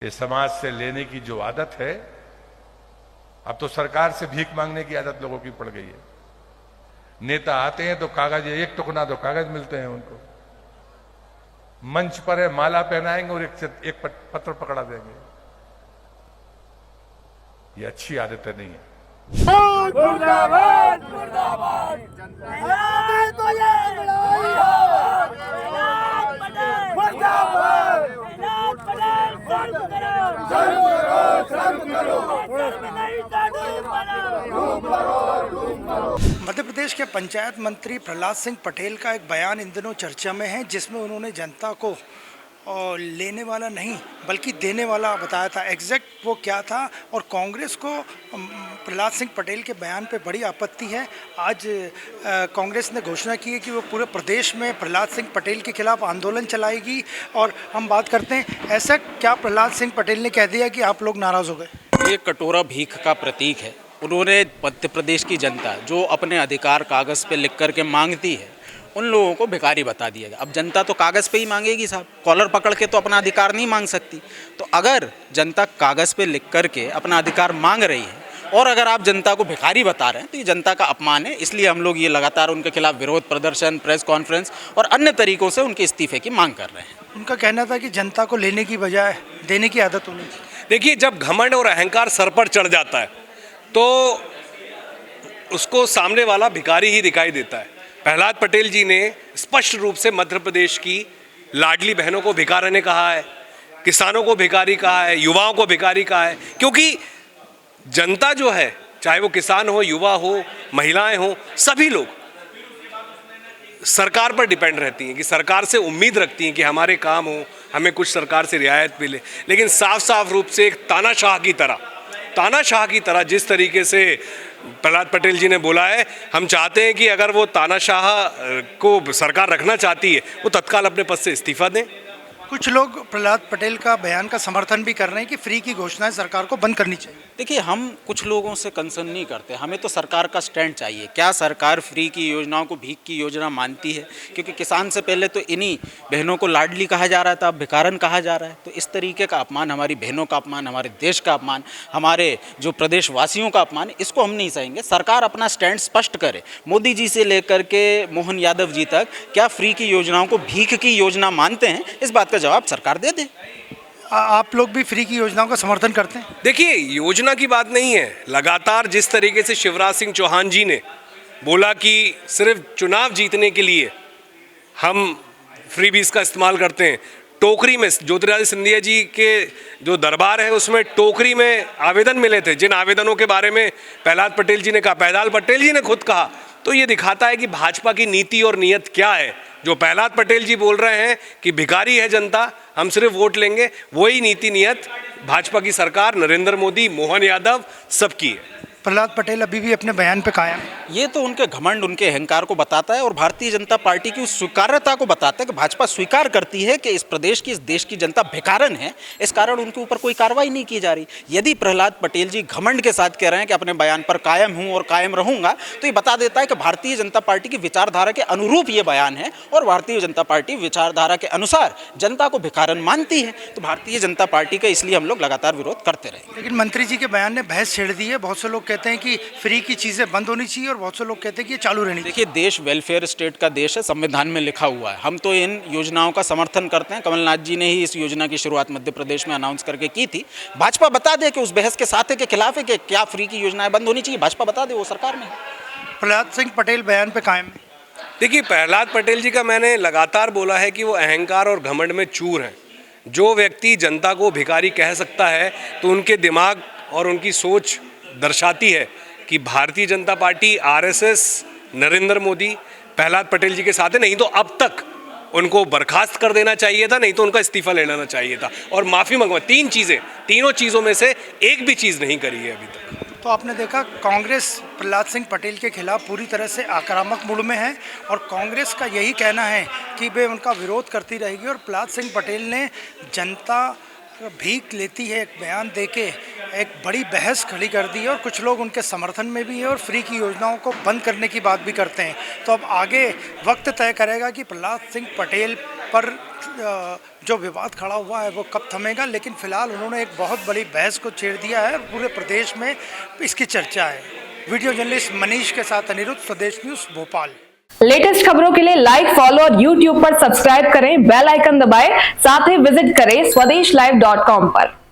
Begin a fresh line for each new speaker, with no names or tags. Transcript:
ये समाज से लेने की जो आदत है, अब तो सरकार से भीख मांगने की आदत लोगों की पड़ गई है। नेता आते हैं तो कागज, एक टुकड़ा तो कागज मिलते हैं उनको, मंच पर है माला पहनाएंगे और एक पत्र पकड़ा देंगे। ये अच्छी आदतें नहीं है।
मुर्दाबाद मुर्दाबाद तो ये लड़ाई
मध्य प्रदेश के पंचायत मंत्री प्रहलाद सिंह पटेल का एक बयान इन दिनों चर्चा में है, जिसमें उन्होंने जनता को लेने वाला नहीं बल्कि देने वाला बताया था। एग्जैक्ट वो क्या था, और कांग्रेस को प्रहलाद सिंह पटेल के बयान पे बड़ी आपत्ति है। आज कांग्रेस ने घोषणा की है कि वो पूरे प्रदेश में प्रहलाद सिंह पटेल के खिलाफ आंदोलन चलाएगी। और हम बात करते हैं, ऐसा क्या प्रहलाद सिंह पटेल ने कह दिया कि आप लोग नाराज़ हो गए?
ये कटोरा भीख का प्रतीक है। उन्होंने मध्य प्रदेश की जनता जो अपने अधिकार कागज़ पे लिख कर के मांगती है, उन लोगों को भिखारी बता दिया गया। अब जनता तो कागज़ पे ही मांगेगी साहब, कॉलर पकड़ के तो अपना अधिकार नहीं मांग सकती। तो अगर जनता कागज़ पे लिख कर के अपना अधिकार मांग रही है और अगर आप जनता को भिखारी बता रहे हैं, तो ये जनता का अपमान है। इसलिए हम लोग ये लगातार उनके खिलाफ विरोध प्रदर्शन, प्रेस कॉन्फ्रेंस और अन्य तरीकों से उनके इस्तीफे की मांग कर रहे हैं।
उनका कहना था कि जनता को लेने की बजाय देने की आदत होनी चाहिए।
देखिए, जब घमंड और अहंकार सर पर चढ़ जाता है तो उसको सामने वाला भिखारी ही दिखाई देता है। प्रहलाद पटेल जी ने स्पष्ट रूप से मध्य प्रदेश की लाडली बहनों को भिखारने कहा है, किसानों को भिखारी कहा है, युवाओं को भिखारी कहा है। क्योंकि जनता जो है, चाहे वो किसान हो, युवा हो, महिलाएं हो, सभी लोग सरकार पर डिपेंड रहती हैं कि सरकार से उम्मीद रखती हैं कि हमारे काम हो, हमें कुछ सरकार से रियायत मिले। लेकिन साफ साफ रूप से एक तानाशाह की तरह जिस तरीके से प्रहलाद पटेल जी ने बोला है, हम चाहते हैं कि अगर वो तानाशाह को सरकार रखना चाहती है, वो तत्काल अपने पद से इस्तीफा दें।
कुछ लोग प्रहलाद पटेल का बयान का समर्थन भी कर रहे हैं कि फ्री की घोषणाएं सरकार को बंद करनी चाहिए।
देखिए, हम कुछ लोगों से कंसर्न नहीं करते, हमें तो सरकार का स्टैंड चाहिए। क्या सरकार फ्री की योजनाओं को भीख की योजना मानती है? क्योंकि किसान से पहले तो इन्हीं बहनों को लाडली कहा जा रहा था, अब भिखारन कहा जा रहा है। तो इस तरीके का अपमान, हमारी बहनों का अपमान, हमारे देश का अपमान, हमारे जो प्रदेशवासियों का अपमान, इसको हम नहीं सहेंगे। सरकार अपना स्टैंड स्पष्ट करे। मोदी जी से लेकर के मोहन यादव जी तक क्या फ्री की योजनाओं को भीख की योजना मानते हैं? इस बात का जवाब सरकार दे दे।
आप लोग भी फ्री की योजनाओं का समर्थन करते हैं?
देखिए, योजना की बात नहीं है। लगातार जिस तरीके से शिवराज सिंह चौहान जी ने बोला कि सिर्फ चुनाव जीतने के लिए हम फ्रीबीज का इस्तेमाल करते हैं, टोकरी में ज्योतिरादित्य सिंधिया जी के जो दरबार है उसमें टोकरी में आवेदन मिले थे, जिन आवेदनों के बारे में प्रहलाद पटेल जी ने कहा, प्रहलाद पटेल जी ने खुद कहा। तो ये दिखाता है कि भाजपा की नीति और नीयत क्या है। जो प्रहलाद पटेल जी बोल रहे हैं कि भिखारी है जनता, हम सिर्फ वोट लेंगे, वही नीति नीयत भाजपा की सरकार, नरेंद्र मोदी, मोहन यादव सबकी है।
प्रहलाद पटेल अभी भी अपने बयान पे कायम है।
ये तो उनके घमंड, उनके अहंकार को बताता है और भारतीय जनता पार्टी की उस स्वीकार्यता को बताता है कि भाजपा स्वीकार करती है कि इस प्रदेश की, इस देश की जनता भिखारन है। इस कारण उनके ऊपर कोई कार्रवाई नहीं की जा रही। यदि प्रहलाद पटेल जी घमंड के साथ कह रहे हैं कि अपने बयान पर कायम हूं और कायम रहूंगा, तो ये बता देता है कि भारतीय जनता पार्टी की विचारधारा के अनुरूप ये बयान है और भारतीय जनता पार्टी विचारधारा के अनुसार जनता को भिखारन मानती है। तो भारतीय जनता पार्टी का इसलिए हम लोग लगातार विरोध करते रहे।
लेकिन मंत्री जी के बयान ने बहस छेड़ दी है। बहुत से लोग कहते हैं कि फ्री की चीज़ें बंद होनी चाहिए और बहुत से लोग कहते हैं कि ये चालू रहनी चाहिए।
देखिए, देश वेलफेयर स्टेट का देश है, संविधान में लिखा हुआ है। हम तो इन योजनाओं का समर्थन करते हैं। कमलनाथ जी ने ही इस योजना की शुरुआत मध्य प्रदेश में अनाउंस करके की थी। भाजपा बता दे कि उस बहस के साथ है कि खिलाफ है, कि क्या फ्री की योजनाएं बंद होनी चाहिए, भाजपा बता दे, वो सरकार में।
प्रहलाद सिंह पटेल बयान पे कायम है।
देखिए, प्रहलाद पटेल जी का मैंने लगातार बोला है कि वो अहंकार और घमंड में चूर हैं। जो व्यक्ति जनता को भिखारी कह सकता है, तो उनके दिमाग और उनकी सोच दर्शाती है कि भारतीय जनता पार्टी, आरएसएस, नरेंद्र मोदी, प्रहलाद पटेल जी के साथ है। नहीं तो अब तक उनको बर्खास्त कर देना चाहिए था, नहीं तो उनका इस्तीफा ले लेना चाहिए था और माफ़ी मंगवा। तीनों चीज़ों में से एक भी चीज़ नहीं करी है अभी तक।
तो आपने देखा, कांग्रेस प्रहलाद सिंह पटेल के खिलाफ पूरी तरह से आक्रामक मूड में है और कांग्रेस का यही कहना है कि वे उनका विरोध करती रहेगी। और प्रहलाद सिंह पटेल ने जनता भीख लेती है एक बयान देके एक बड़ी बहस खड़ी कर दी है और कुछ लोग उनके समर्थन में भी है और फ्री की योजनाओं को बंद करने की बात भी करते हैं। तो अब आगे वक्त तय करेगा कि प्रहलाद सिंह पटेल पर जो विवाद खड़ा हुआ है वो कब थमेगा, लेकिन फिलहाल उन्होंने एक बहुत बड़ी बहस को छेड़ दिया है। पूरे प्रदेश में इसकी चर्चा है। वीडियो जर्नलिस्ट मनीष के साथ अनिरुद्ध, स्वदेश न्यूज भोपाल।
लेटेस्ट खबरों के लिए लाइक, फॉलो और यूट्यूब पर सब्सक्राइब करें, बेल आइकन दबाएं, साथ ही विजिट करें swadeshlive.com पर।